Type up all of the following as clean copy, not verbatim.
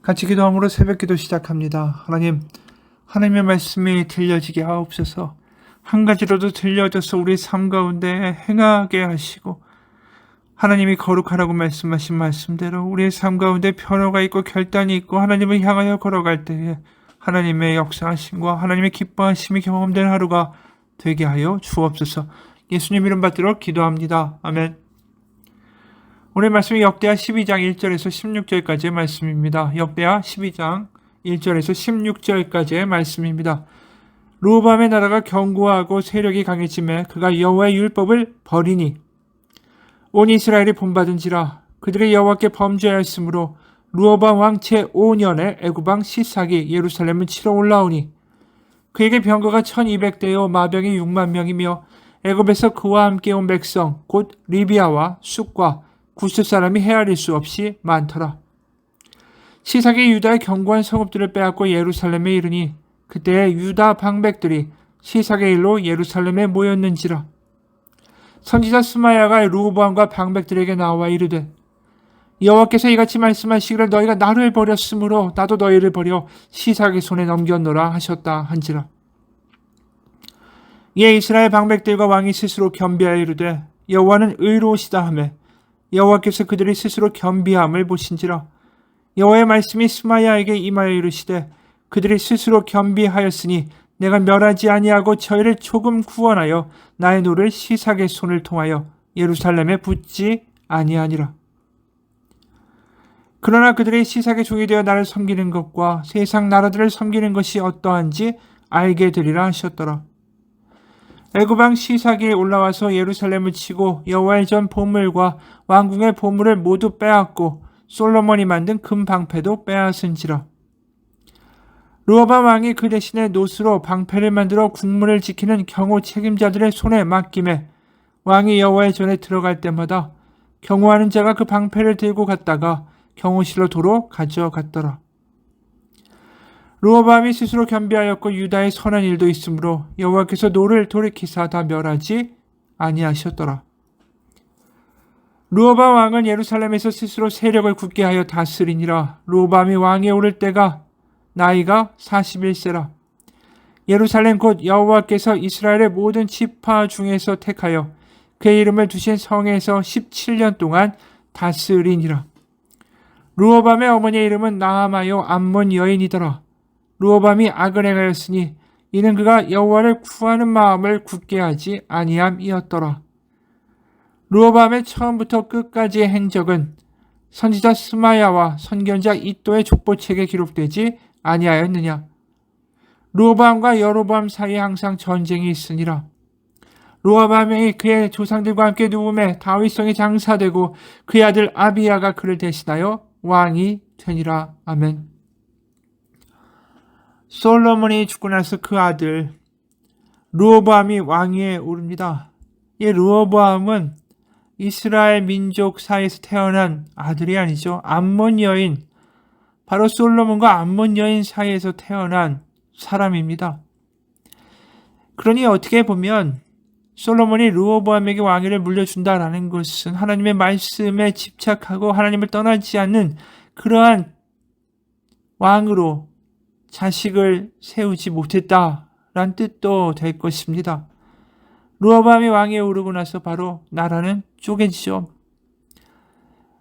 같이 기도함으로 새벽기도 시작합니다. 하나님의 말씀이 들려지게 하옵소서. 한 가지라도 들려져서 우리 삶 가운데 행하게 하시고, 하나님이 거룩하라고 말씀하신 말씀대로 우리의 삶 가운데 변화가 있고 결단이 있고 하나님을 향하여 걸어갈 때에 하나님의 역사하심과 하나님의 기뻐하심이 경험된 하루가 되게 하여 주옵소서. 예수님 이름 받들어 기도합니다. 아멘. 오늘 말씀이 역대하 12장 1절에서 16절까지의 말씀입니다. 역대하 12장 1절에서 16절까지의 말씀입니다. 르호보암의 나라가 견고하고 세력이 강해짐에 그가 여호와의 율법을 버리니 온 이스라엘이 본받은지라. 그들이 여호와께 범죄하였으므로 르호보암 왕 제5년에 애굽 왕 시삭이 예루살렘을 치러 올라오니 그에게 병거가 1200대요 마병이 6만 명이며 애굽에서 그와 함께 온 백성 곧 리비아와 숫과 구스 사람이 헤아릴 수 없이 많더라. 시삭이 유다의 견고한 성읍들을 빼앗고 예루살렘에 이르니 그때 유다 방백들이 시삭의 일로 예루살렘에 모였는지라. 선지자 스마야가 르호보암과 방백들에게 나와 이르되 여호와께서 이같이 말씀하시기를 너희가 나를 버렸으므로 나도 너희를 버려 시삭의 손에 넘겼노라 하셨다 한지라. 이에 이스라엘 방백들과 왕이 스스로 겸비하여 이르되 여호와는 의로우시다 하며 여호와께서 그들이 스스로 겸비함을 보신지라. 여호와의 말씀이 스마야에게 임하여 이르시되 그들이 스스로 겸비하였으니 내가 멸하지 아니하고 저희를 조금 구원하여 나의 노를 시삭의 손을 통하여 예루살렘에 붙지 아니하니라. 그러나 그들이 시삭의 종이 되어 나를 섬기는 것과 세상 나라들을 섬기는 것이 어떠한지 알게 되리라 하셨더라. 애굽 왕 시삭이 올라와서 예루살렘을 치고 여호와의 전 보물과 왕궁의 보물을 모두 빼앗고 솔로몬이 만든 금 방패도 빼앗은지라. 르호보암 왕이 그 대신에 노스로 방패를 만들어 국문을 지키는 경호 책임자들의 손에 맡김에 왕이 여호와의 전에 들어갈 때마다 경호하는 자가 그 방패를 들고 갔다가 경호실로 도로 가져갔더라. 르호보암이 스스로 겸비하였고 유다의 선한 일도 있으므로 여호와께서 노를 돌이키사 다 멸하지 아니하셨더라. 르호보암 왕은 예루살렘에서 스스로 세력을 굳게 하여 다스리니라. 르호보암이 왕에 오를 때가 나이가 41세라. 예루살렘 곧 여호와께서 이스라엘의 모든 지파 중에서 택하여 그의 이름을 두신 성에서 17년 동안 다스리니라. 르호보암의 어머니의 이름은 나아마요 암몬 여인이더라. 르호보암이 악을 행하였으니 이는 그가 여호와를 구하는 마음을 굳게 하지 아니함이었더라. 르호보암의 처음부터 끝까지의 행적은 선지자 스마야와 선견자 이도의 족보책에 기록되지 아니하였느냐. 르호보암과 여로보암 사이에 항상 전쟁이 있으니라. 르호보암이 그의 조상들과 함께 누움에 다윗성에 장사되고 그의 아들 아비야가 그를 대신하여 왕이 되니라. 아멘. 솔로몬이 죽고 나서 그 아들 르호보암이 왕위에 오릅니다. 이 르호보암은 이스라엘 민족 사이에서 태어난 아들이 아니죠. 암몬 여인, 바로 솔로몬과 암몬 여인 사이에서 태어난 사람입니다. 그러니 어떻게 보면 솔로몬이 르호보암에게 왕위를 물려준다라는 것은 하나님의 말씀에 집착하고 하나님을 떠나지 않는 그러한 왕으로 자식을 세우지 못했다라는 뜻도 될 것입니다. 르호보암이 왕위에 오르고 나서 바로 나라는 쪼개지죠.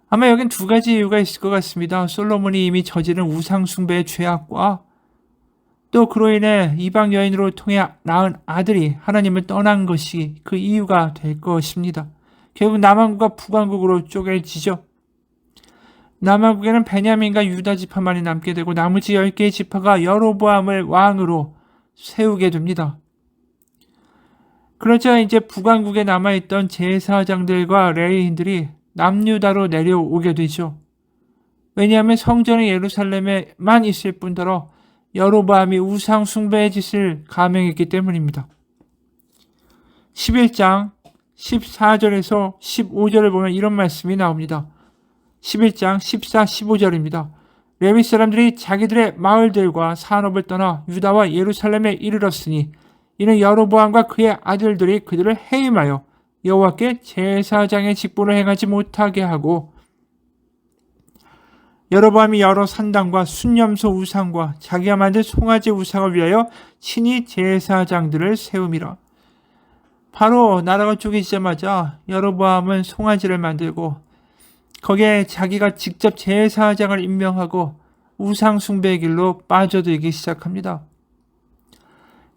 아마 여긴 두 가지 이유가 있을 것 같습니다. 솔로몬이 이미 저지른 우상 숭배의 죄악과 또 그로 인해 이방 여인으로 통해 낳은 아들이 하나님을 떠난 것이 그 이유가 될 것입니다. 결국 남왕국과 북왕국으로 쪼개지죠. 남왕국에는 베냐민과 유다 지파만이 남게 되고 나머지 10개의 지파가 여로보암을 왕으로 세우게 됩니다. 그러자 이제 북왕국에 남아있던 제사장들과 레위인들이 남유다로 내려오게 되죠. 왜냐하면 성전이 예루살렘에만 있을 뿐더러 여로보암이 우상 숭배의 짓을 감행했기 때문입니다. 11장 14절에서 15절을 보면 이런 말씀이 나옵니다. 11장 14, 15절입니다. 레위 사람들이 자기들의 마을들과 산업을 떠나 유다와 예루살렘에 이르렀으니 이는 여로보암과 그의 아들들이 그들을 해임하여 여호와께 제사장의 직분을 행하지 못하게 하고 여로보암이 여러 산당과 순념소 우상과 자기가 만든 송아지 우상을 위하여 친히 제사장들을 세움이라. 바로 나라가 쪼개지자마자 여로보암은 송아지를 만들고 거기에 자기가 직접 제사장을 임명하고 우상 숭배의 길로 빠져들기 시작합니다.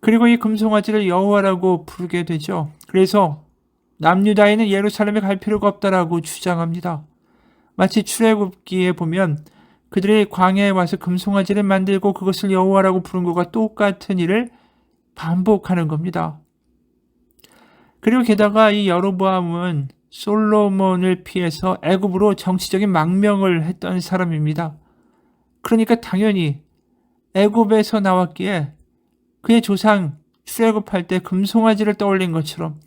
그리고 이 금송아지를 여호와라고 부르게 되죠. 그래서 남유다인은 예루살렘에 갈 필요가 없다라고 주장합니다. 마치 출애굽기에 보면 그들이 광야에 와서 금송아지를 만들고 그것을 여호와라고 부른 것과 똑같은 일을 반복하는 겁니다. 그리고 게다가 이 여로보암은 솔로몬을 피해서 애굽으로 정치적인 망명을 했던 사람입니다. 그러니까 당연히 애굽에서 나왔기에 그의 조상 출애굽할 때 금송아지를 떠올린 것처럼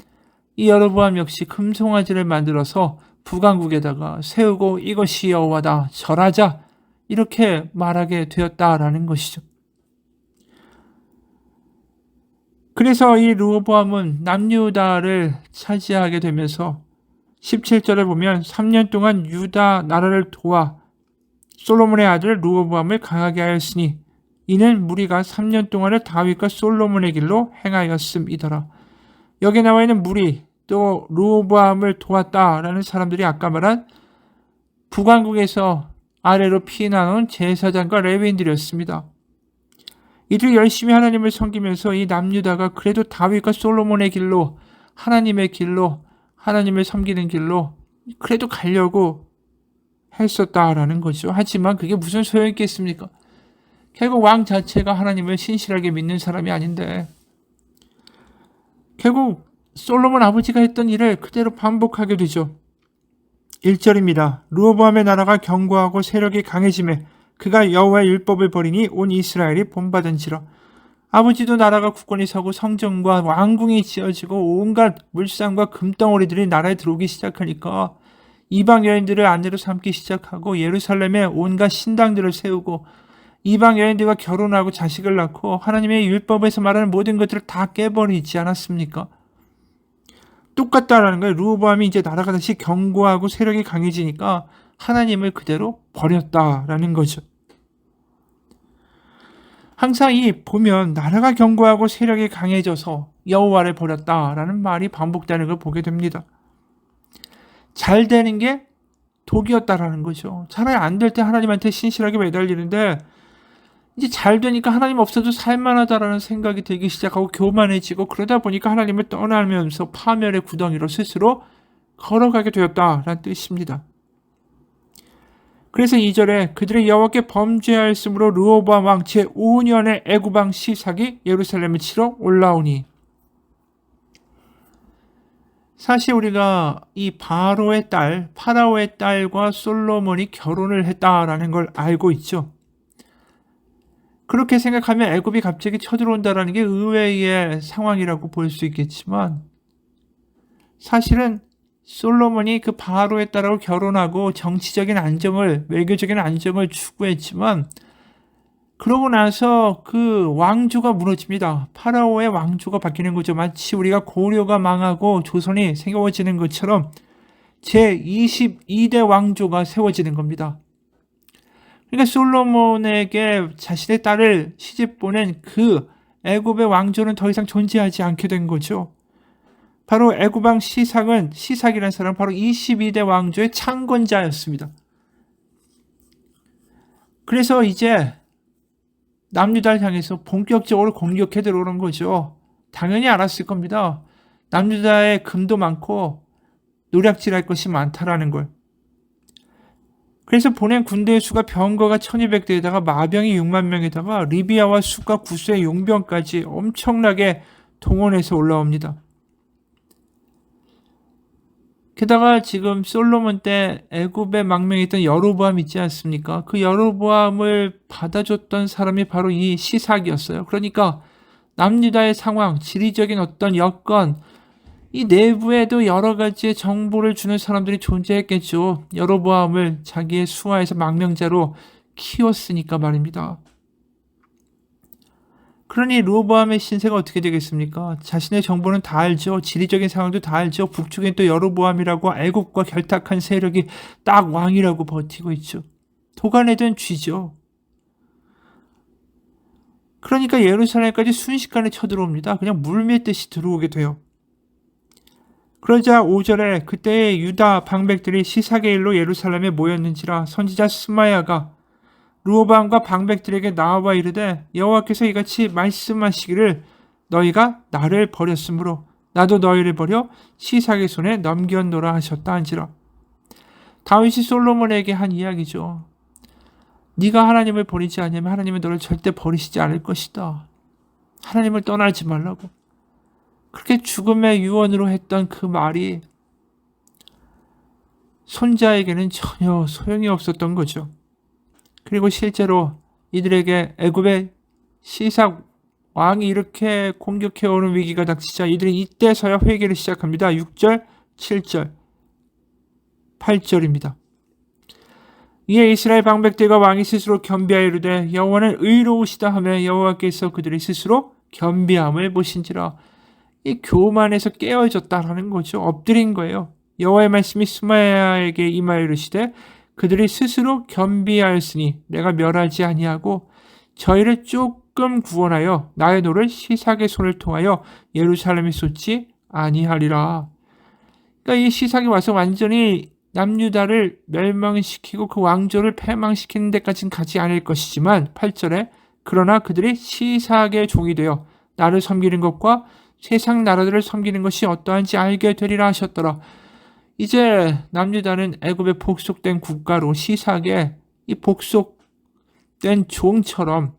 이 여로보암 역시 금송아지를 만들어서 북왕국에다가 세우고 이것이 여호와다 절하자 이렇게 말하게 되었다라는 것이죠. 그래서 이 르호보암은 남유다를 차지하게 되면서 17절에 보면 3년 동안 유다 나라를 도와 솔로몬의 아들 르호보암을 강하게 하였으니 이는 무리가 3년 동안을 다윗과 솔로몬의 길로 행하였음이더라. 여기 나와 있는 무리 또 르호보암을 도왔다라는 사람들이 아까 말한 북왕국에서 아래로 피난온 제사장과 레위인들이었습니다. 이들이 열심히 하나님을 섬기면서 이 남유다가 그래도 다윗과 솔로몬의 길로 하나님의 길로 하나님을 섬기는 길로 그래도 가려고 했었다라는 거죠. 하지만 그게 무슨 소용이 있겠습니까? 결국 왕 자체가 하나님을 신실하게 믿는 사람이 아닌데 결국 솔로몬 아버지가 했던 일을 그대로 반복하게 되죠. 1절입니다. 르호보암의 나라가 견고하고 세력이 강해지매 그가 여호와의 율법을 버리니 온 이스라엘이 본받은지라. 아버지도 나라가 굳건히 서고 성전과 왕궁이 지어지고 온갖 물상과 금덩어리들이 나라에 들어오기 시작하니까 이방 여인들을 아내로 삼기 시작하고 예루살렘에 온갖 신당들을 세우고 이방 여인들과 결혼하고 자식을 낳고 하나님의 율법에서 말하는 모든 것들을 다 깨버리지 않았습니까? 똑같다라는 거예요. 르호보암이 이제 나라가 다시 견고하고 세력이 강해지니까 하나님을 그대로 버렸다라는 거죠. 항상 이 보면 나라가 견고하고 세력이 강해져서 여호와를 버렸다라는 말이 반복되는 걸 보게 됩니다. 잘 되는 게 독이었다라는 거죠. 차라리 안 될 때 하나님한테 신실하게 매달리는데 이제 잘 되니까 하나님 없어도 살만하다라는 생각이 들기 시작하고 교만해지고 그러다 보니까 하나님을 떠나면서 파멸의 구덩이로 스스로 걸어가게 되었다라는 뜻입니다. 그래서 2절에 그들의 여호와께 범죄하였으므로 르호보암 왕 제5년에 애굽 왕 시삭이 예루살렘을 치러 올라오니. 사실 우리가 이 파라오의 딸과 솔로몬이 결혼을 했다라는 걸 알고 있죠. 그렇게 생각하면 애굽이 갑자기 쳐들어온다라는 게 의외의 상황이라고 볼 수 있겠지만 사실은 솔로몬이 그 바로의 딸하고 결혼하고 정치적인 안정을, 외교적인 안정을 추구했지만 그러고 나서 그 왕조가 무너집니다. 파라오의 왕조가 바뀌는 거죠. 마치 우리가 고려가 망하고 조선이 세워지는 것처럼 제22대 왕조가 세워지는 겁니다. 그러니까 솔로몬에게 자신의 딸을 시집 보낸 그 애굽의 왕조는 더 이상 존재하지 않게 된 거죠. 바로 애굽 왕 시삭이라는 사람은 바로 22대 왕조의 창건자였습니다. 그래서 이제 남유다를 향해서 본격적으로 공격해 들어오는 거죠. 당연히 알았을 겁니다. 남유다에 금도 많고 노략질할 것이 많다라는 걸. 그래서 보낸 군대의 수가 병거가 1200대에다가 마병이 6만 명에다가 리비아와 숫과 구스의 용병까지 엄청나게 동원해서 올라옵니다. 게다가 지금 솔로몬 때 애굽에 망명에 있던 여로보암 있지 않습니까? 그 여로보암을 받아줬던 사람이 바로 이 시삭이었어요. 그러니까 남유다의 상황, 지리적인 어떤 여건, 이 내부에도 여러 가지의 정보를 주는 사람들이 존재했겠죠. 여로보암을 자기의 수하에서 망명자로 키웠으니까 말입니다. 그러니 르호보암의 신세가 어떻게 되겠습니까? 자신의 정보는 다 알죠. 지리적인 상황도 다 알죠. 북쪽엔 또 여로보암이라고 애국과 결탁한 세력이 딱 왕이라고 버티고 있죠. 도가내던 쥐죠. 그러니까 예루살렘까지 순식간에 쳐들어옵니다. 그냥 물밀듯이 들어오게 돼요. 그러자 5절에 그때의 유다 방백들이 시삭의 일로 예루살렘에 모였는지라 선지자 스마야가 르호보암과 방백들에게 나와봐 이르되 여호와께서 이같이 말씀하시기를 너희가 나를 버렸으므로 나도 너희를 버려 시삭의 손에 넘겼노라 하셨다 한지라. 다윗이 솔로몬에게 한 이야기죠. 네가 하나님을 버리지 않으면 하나님은 너를 절대 버리시지 않을 것이다. 하나님을 떠나지 말라고. 그렇게 죽음의 유언으로 했던 그 말이 손자에게는 전혀 소용이 없었던 거죠. 그리고 실제로 이들에게 애굽의 시삭 왕이 이렇게 공격해오는 위기가 닥치자 이들이 이때서야 회개를 시작합니다. 6절, 7절, 8절입니다. 이에 이스라엘 방백들과 왕이 스스로 겸비하여 이르되 여호와는 의로우시다 하며 여호와께서 그들이 스스로 겸비함을 보신지라. 이 교만에서 깨어졌다라는 거죠. 엎드린 거예요. 여호와의 말씀이 스마야에게 임하여 이르시되 그들이 스스로 겸비하였으니 내가 멸하지 아니하고 저희를 조금 구원하여 나의 노를 시삭의 손을 통하여 예루살렘에 쏟지 아니하리라. 그러니까 이 시삭이 와서 완전히 남유다를 멸망시키고 그 왕조를 패망시키는 데까지는 가지 않을 것이지만 8절에 그러나 그들이 시삭의 종이 되어 나를 섬기는 것과 세상 나라들을 섬기는 것이 어떠한지 알게 되리라 하셨더라. 이제 남유다는 애굽에 복속된 국가로 시삭에 이 복속된 종처럼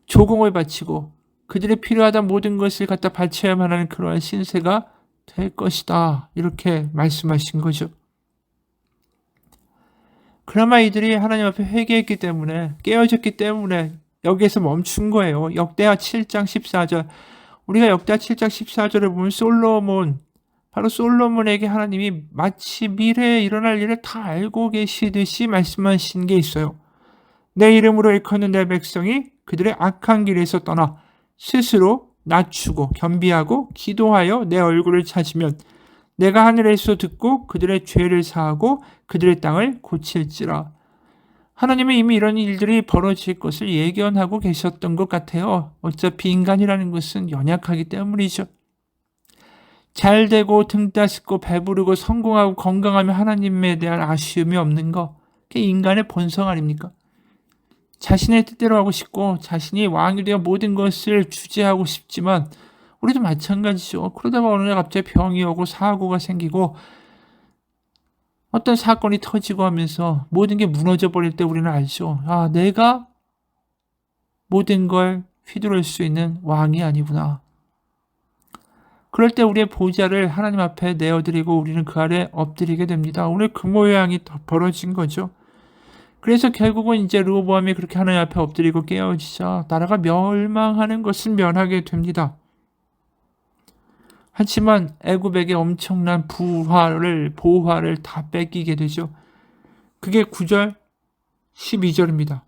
조공을 바치고 그들이 필요하다 모든 것을 갖다 바쳐야만 하는 그러한 신세가 될 것이다. 이렇게 말씀하신 거죠. 그나마 이들이 하나님 앞에 회개했기 때문에 깨어졌기 때문에 여기에서 멈춘 거예요. 역대하 7장 14절. 우리가 역대하 7장 14절을 보면 바로 솔로몬에게 하나님이 마치 미래에 일어날 일을 다 알고 계시듯이 말씀하신 게 있어요. 내 이름으로 일컫는 내 백성이 그들의 악한 길에서 떠나 스스로 낮추고 겸비하고 기도하여 내 얼굴을 찾으면 내가 하늘에서 듣고 그들의 죄를 사하고 그들의 땅을 고칠지라. 하나님은 이미 이런 일들이 벌어질 것을 예견하고 계셨던 것 같아요. 어차피 인간이라는 것은 연약하기 때문이죠. 잘 되고 등 따숩고 배부르고 성공하고 건강하면 하나님에 대한 아쉬움이 없는 거. 그게 인간의 본성 아닙니까? 자신의 뜻대로 하고 싶고 자신이 왕이 되어 모든 것을 주재하고 싶지만 우리도 마찬가지죠. 그러다가 어느 날 갑자기 병이 오고 사고가 생기고 어떤 사건이 터지고 하면서 모든 게 무너져 버릴 때 우리는 알죠. 아, 내가 모든 걸 휘두를 수 있는 왕이 아니구나. 그럴 때 우리의 보좌를 하나님 앞에 내어드리고 우리는 그 아래 엎드리게 됩니다. 오늘 그 모양이 벌어진 거죠. 그래서 결국은 이제 르호보암이 그렇게 하나님 앞에 엎드리고 깨어지자 나라가 멸망하는 것을 면하게 됩니다. 하지만 애굽에게 엄청난 보화를 다 뺏기게 되죠. 그게 9절, 12절입니다.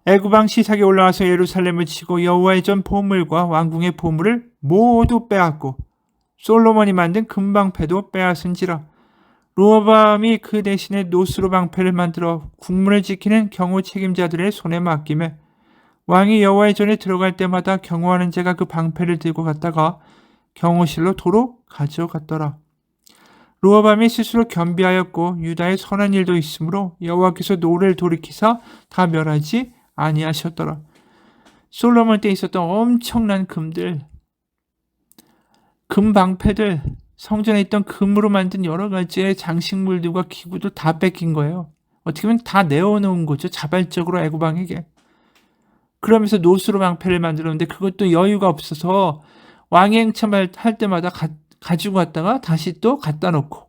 애굽 왕 시삭이 올라와서 예루살렘을 치고 여호와의 전 보물과 왕궁의 보물을 모두 빼앗고 솔로몬이 만든 금방패도 빼앗은지라. 르호보암이 그 대신에 노스로 방패를 만들어 국문을 지키는 경호 책임자들의 손에 맡기매 왕이 여호와의 전에 들어갈 때마다 경호하는 자가 그 방패를 들고 갔다가 경호실로 도로 가져갔더라. 르호보암이 스스로 겸비하였고 유다의 선한 일도 있으므로 여호와께서 노를 돌이키사 다 멸하지 아니하셨더라. 솔로몬 때 있었던 엄청난 금들, 금방패들, 성전에 있던 금으로 만든 여러 가지의 장식물들과 기구들 다 뺏긴 거예요. 어떻게 보면 다 내어놓은 거죠. 자발적으로 애굽 왕에게. 그러면서 노스로 방패를 만들었는데 그것도 여유가 없어서 왕의 행차할 때마다 가지고 갔다가 다시 또 갖다 놓고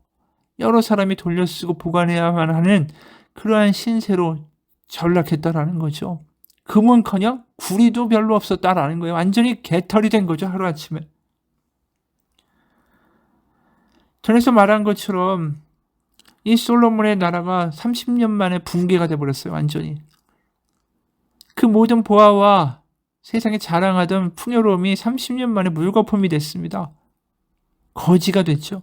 여러 사람이 돌려 쓰고 보관해야만 하는 그러한 신세로 전락했다라는 거죠. 금은커녕 구리도 별로 없었다라는 거예요. 완전히 개털이 된 거죠. 하루아침에. 전에서 말한 것처럼 이 솔로몬의 나라가 30년 만에 붕괴가 돼버렸어요. 완전히. 그 모든 보화와 세상에 자랑하던 풍요로움이 30년 만에 물거품이 됐습니다. 거지가 됐죠.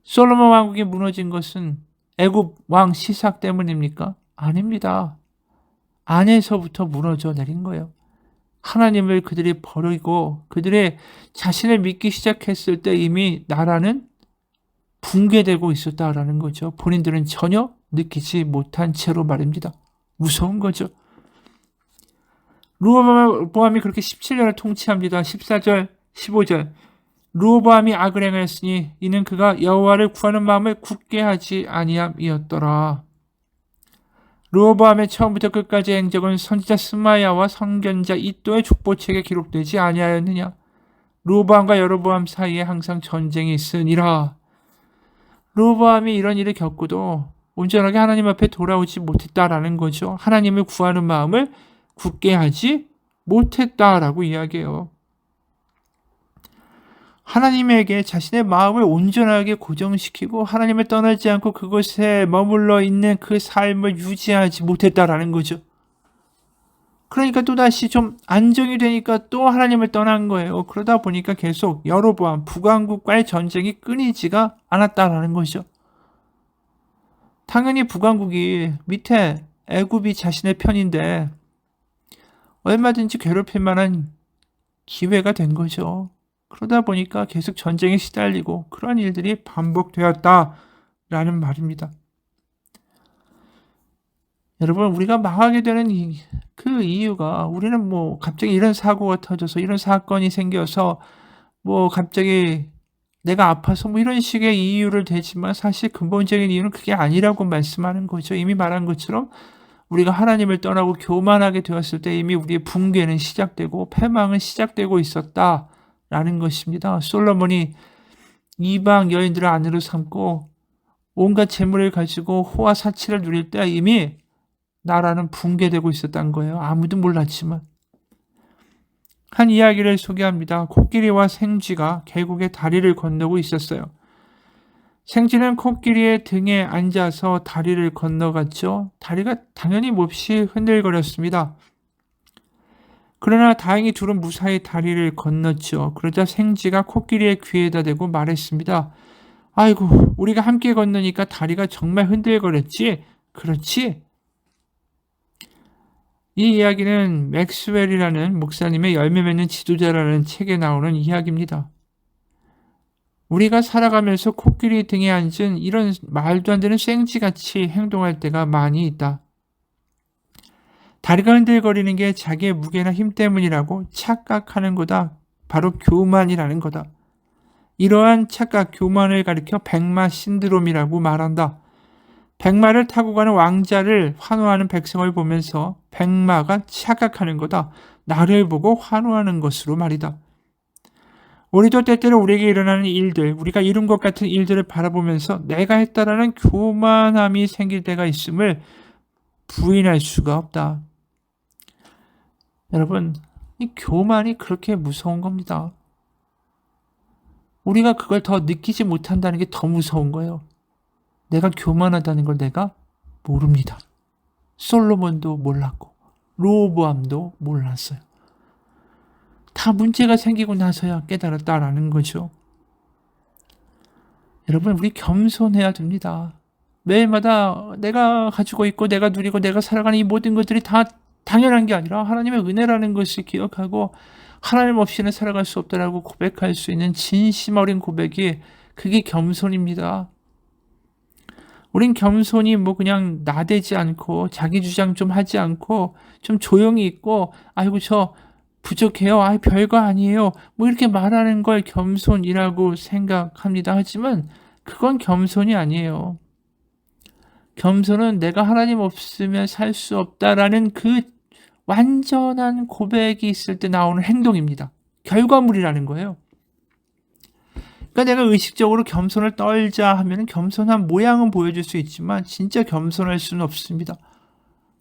솔로몬 왕국이 무너진 것은 애굽 왕 시삭 때문입니까? 아닙니다. 안에서부터 무너져 내린 거예요. 하나님을 그들이 버리고 그들의 자신을 믿기 시작했을 때 이미 나라는 붕괴되고 있었다라는 거죠. 본인들은 전혀 느끼지 못한 채로 말입니다. 무서운 거죠. 르호보암이 그렇게 17년을 통치합니다. 14절, 15절. 르호보암이 악을 행하였으니 이는 그가 여호와를 구하는 마음을 굳게 하지 아니함이었더라. 르호보암의 처음부터 끝까지 행적은 선지자 스마야와 선견자 이도의 족보책에 기록되지 아니하였느냐. 르호보암과 여로보암 사이에 항상 전쟁이 있으니라. 르호보암이 이런 일을 겪고도 온전하게 하나님 앞에 돌아오지 못했다라는 거죠. 하나님을 구하는 마음을 굳게 하지 못했다라고 이야기해요. 하나님에게 자신의 마음을 온전하게 고정시키고 하나님을 떠나지 않고 그곳에 머물러 있는 그 삶을 유지하지 못했다라는 거죠. 그러니까 또다시 좀 안정이 되니까 또 하나님을 떠난 거예요. 그러다 보니까 계속 여로보암 북왕국과의 전쟁이 끊이지가 않았다라는 거죠. 당연히 북왕국이 밑에 애굽이 자신의 편인데 얼마든지 괴롭힐 만한 기회가 된 거죠. 그러다 보니까 계속 전쟁에 시달리고 그런 일들이 반복되었다라는 말입니다. 여러분, 우리가 망하게 되는 그 이유가 우리는 뭐 갑자기 이런 사고가 터져서 이런 사건이 생겨서 뭐 갑자기 내가 아파서 뭐 이런 식의 이유를 대지만 사실 근본적인 이유는 그게 아니라고 말씀하는 거죠. 이미 말한 것처럼 우리가 하나님을 떠나고 교만하게 되었을 때 이미 우리의 붕괴는 시작되고 패망은 시작되고 있었다라는 것입니다. 솔로몬이 이방 여인들을 아내로 삼고 온갖 재물을 가지고 호화 사치를 누릴 때 이미 나라는 붕괴되고 있었던 거예요. 아무도 몰랐지만. 한 이야기를 소개합니다. 코끼리와 생쥐가 계곡에 다리를 건너고 있었어요. 생쥐는 코끼리의 등에 앉아서 다리를 건너갔죠. 다리가 당연히 몹시 흔들거렸습니다. 그러나 다행히 둘은 무사히 다리를 건넜죠. 그러자 생쥐가 코끼리의 귀에다 대고 말했습니다. 아이고, 우리가 함께 건너니까 다리가 정말 흔들거렸지? 그렇지? 이 이야기는 맥스웰이라는 목사님의 열매 맺는 지도자라는 책에 나오는 이야기입니다. 우리가 살아가면서 코끼리 등에 앉은 이런 말도 안 되는 생쥐같이 행동할 때가 많이 있다. 다리가 흔들거리는 게 자기의 무게나 힘 때문이라고 착각하는 거다. 바로 교만이라는 거다. 이러한 착각, 교만을 가리켜 백마 신드롬이라고 말한다. 백마를 타고 가는 왕자를 환호하는 백성을 보면서 백마가 착각하는 거다. 나를 보고 환호하는 것으로 말이다. 우리도 때때로 우리에게 일어나는 일들, 우리가 이룬 것 같은 일들을 바라보면서 내가 했다라는 교만함이 생길 때가 있음을 부인할 수가 없다. 여러분, 이 교만이 그렇게 무서운 겁니다. 우리가 그걸 더 느끼지 못한다는 게 더 무서운 거예요. 내가 교만하다는 걸 내가 모릅니다. 솔로몬도 몰랐고 르호보암도 몰랐어요. 다 문제가 생기고 나서야 깨달았다라는 거죠. 여러분, 우리 겸손해야 됩니다. 매일마다 내가 가지고 있고 내가 누리고 내가 살아가는 이 모든 것들이 다 당연한 게 아니라 하나님의 은혜라는 것을 기억하고 하나님 없이는 살아갈 수 없다라고 고백할 수 있는 진심 어린 고백이 그게 겸손입니다. 우린 겸손이 뭐 그냥 나대지 않고 자기 주장 좀 하지 않고 좀 조용히 있고 아이고 저 부족해요. 별거 아니에요. 뭐 이렇게 말하는 걸 겸손이라고 생각합니다. 하지만 그건 겸손이 아니에요. 겸손은 내가 하나님 없으면 살 수 없다라는 그 완전한 고백이 있을 때 나오는 행동입니다. 결과물이라는 거예요. 그러니까 내가 의식적으로 겸손을 떨자 하면 겸손한 모양은 보여줄 수 있지만 진짜 겸손할 수는 없습니다.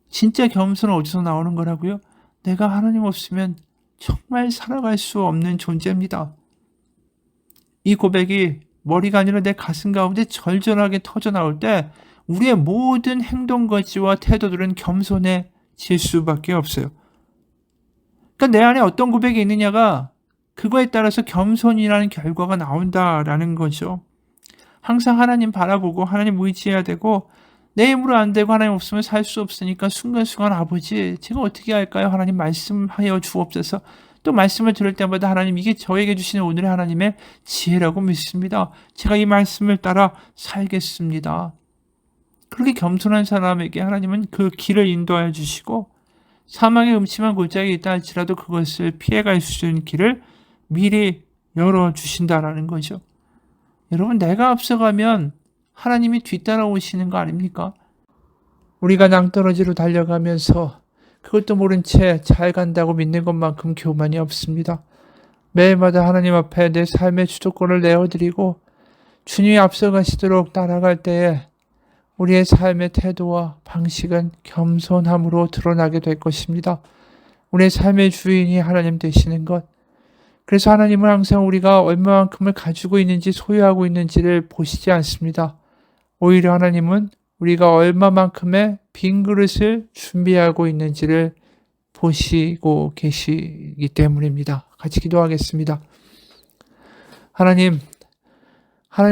진짜 겸손은 어디서 나오는 거라고요? 내가 하나님 없으면 정말 살아갈 수 없는 존재입니다. 이 고백이 머리가 아니라 내 가슴 가운데 절절하게 터져 나올 때 우리의 모든 행동거지와 태도들은 겸손해질 수밖에 없어요. 그러니까 내 안에 어떤 고백이 있느냐가 그거에 따라서 겸손이라는 결과가 나온다라는 거죠. 항상 하나님 바라보고 하나님 의지해야 되고 내 힘으로 안 되고 하나님 없으면 살 수 없으니까 순간순간 아버지 제가 어떻게 할까요? 하나님 말씀하여 주옵소서. 또 말씀을 들을 때마다 하나님 이게 저에게 주시는 오늘의 하나님의 지혜라고 믿습니다. 제가 이 말씀을 따라 살겠습니다. 그렇게 겸손한 사람에게 하나님은 그 길을 인도하여 주시고 사망의 음침한 골짜기에 있다 할지라도 그것을 피해갈 수 있는 길을 미리 열어주신다라는 거죠. 여러분 내가 앞서가면 하나님이 뒤따라오시는 거 아닙니까? 우리가 낭떠러지로 달려가면서 그것도 모른 채 잘 간다고 믿는 것만큼 교만이 없습니다. 매일마다 하나님 앞에 내 삶의 주도권을 내어드리고 주님이 앞서가시도록 따라갈 때에 우리의 삶의 태도와 방식은 겸손함으로 드러나게 될 것입니다. 우리의 삶의 주인이 하나님 되시는 것. 그래서 하나님은 항상 우리가 얼마만큼을 가지고 있는지 소유하고 있는지를 보시지 않습니다. 오히려 하나님은 우리가 얼마만큼의 빈 그릇을 준비하고 있는지를 보시고 계시기 때문입니다. 같이 기도하겠습니다. 하나님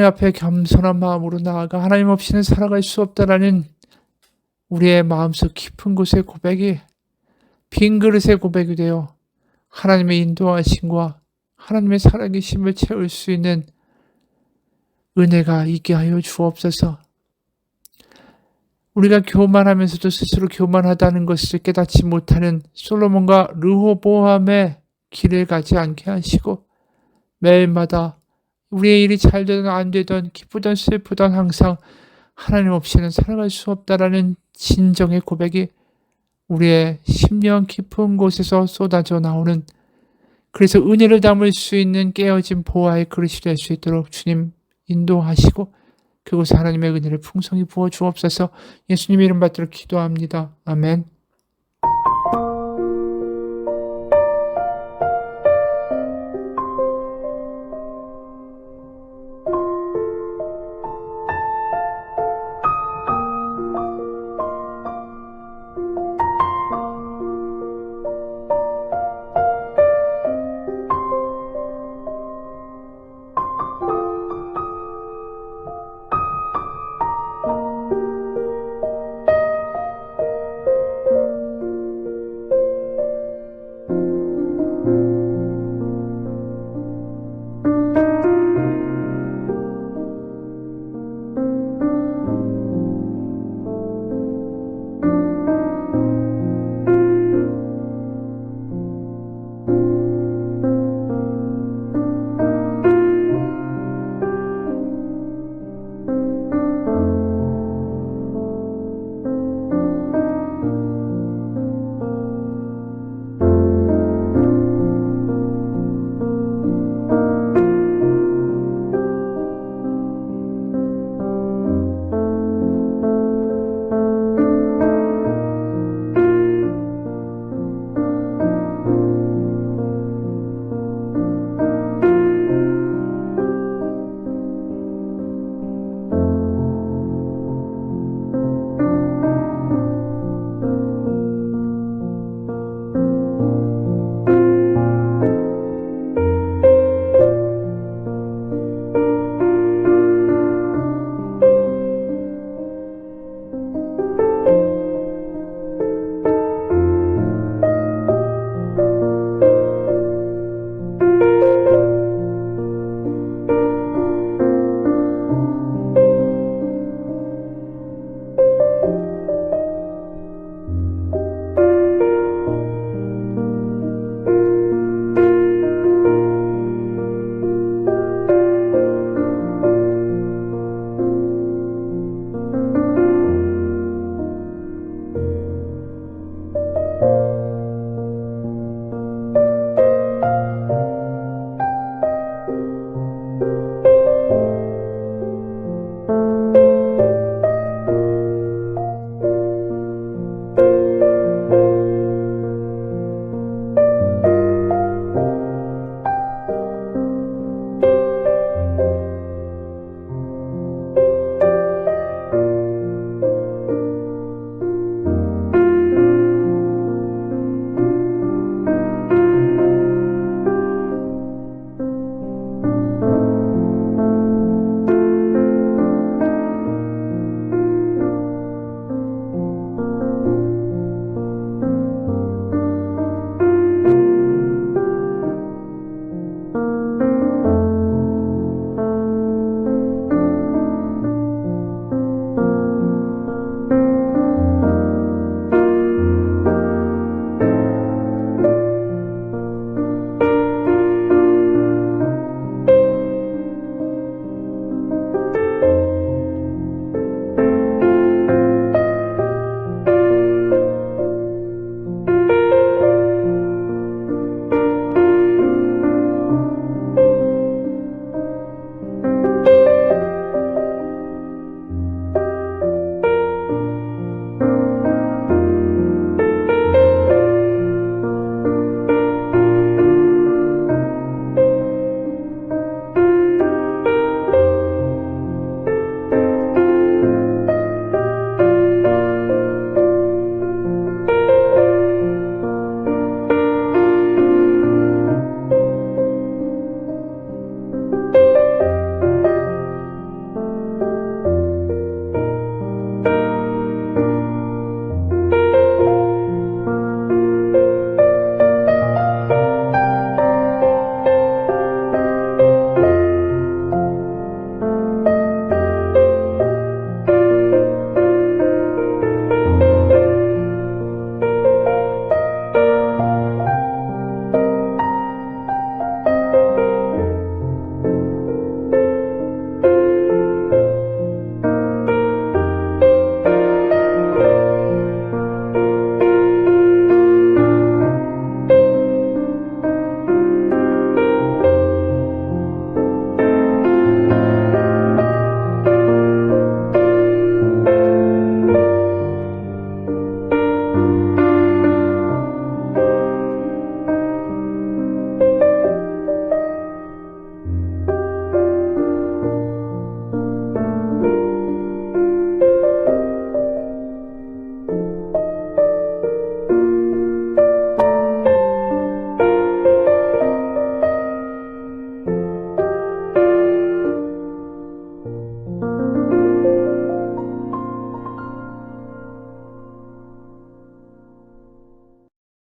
앞에 겸손한 마음으로 나아가 하나님 없이는 살아갈 수 없다라는 우리의 마음속 깊은 곳의 고백이 빈 그릇의 고백이 되어 하나님의 인도하심과 하나님의 살아계심을 채울 수 있는 은혜가 있게 하여 주옵소서. 우리가 교만하면서도 스스로 교만하다는 것을 깨닫지 못하는 솔로몬과 르호보암의 길을 가지 않게 하시고 매일마다 우리의 일이 잘 되든 안 되든 기쁘든 슬프든 항상 하나님 없이는 살아갈 수 없다라는 진정의 고백이 우리의 심령 깊은 곳에서 쏟아져 나오는 그래서 은혜를 담을 수 있는 깨어진 보화의 그릇이 될 수 있도록 주님 인도하시고 그곳에 하나님의 은혜를 풍성히 부어 주옵소서. 예수님의 이름 받들어 기도합니다. 아멘.